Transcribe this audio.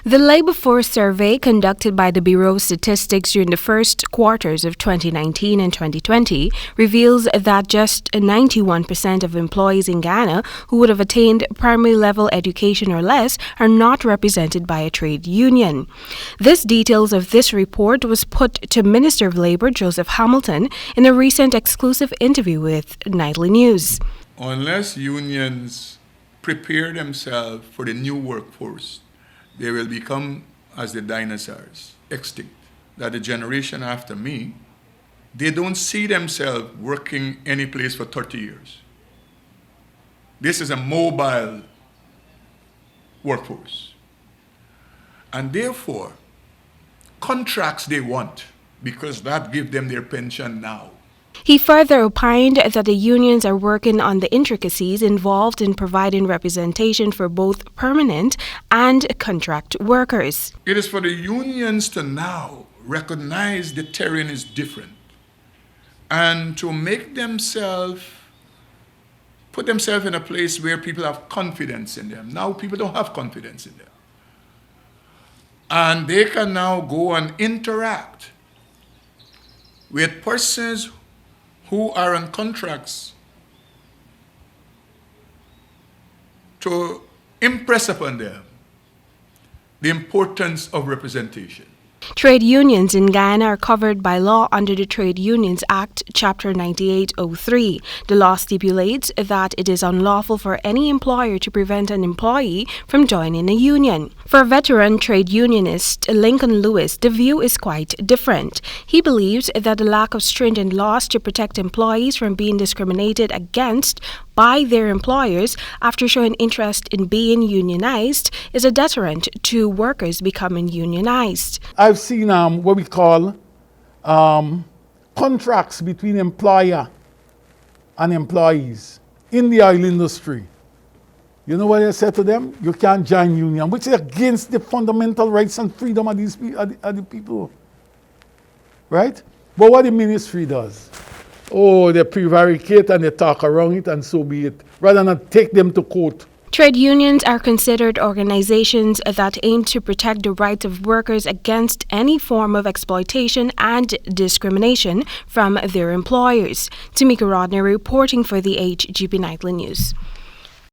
The labor force survey conducted by the Bureau of Statistics during the first quarters of 2019 and 2020 reveals that just 91% of employees in Ghana who would have attained primary level education or less are not represented by a trade union. This details of this report was put to Minister of Labor Joseph Hamilton in a recent exclusive interview with Nightly News. Unless unions prepare themselves for the new workforce, they will become as the dinosaurs, extinct. That the generation after me, they don't see themselves working any place for 30 years. This is a mobile workforce. And therefore, contracts they want, because that gives them their pension now. He further opined that the unions are working on the intricacies involved in providing representation for both permanent and contract workers. It is for the unions to now recognize the terrain is different and to make themselves, put themselves in a place where people have confidence in them. Now people don't have confidence in them. And they can now go and interact with persons who are on contracts to impress upon them the importance of representation. Trade unions in Guyana are covered by law under the Trade Unions Act, Chapter 9803. The law stipulates that it is unlawful for any employer to prevent an employee from joining a union. For veteran trade unionist Lincoln Lewis, the view is quite different. He believes that the lack of stringent laws to protect employees from being discriminated against by their employers after showing interest in being unionized is a deterrent to workers becoming unionized. I've seen what we call contracts between employer and employees in the oil industry. You know what I said to them? You can't join union, which is against the fundamental rights and freedom of these of the people. Right? But what the ministry does, they prevaricate and they talk around it, and so be it, rather than take them to court. Trade unions are considered organizations that aim to protect the rights of workers against any form of exploitation and discrimination from their employers. Temika Rodney reporting for the HGP Nightly News.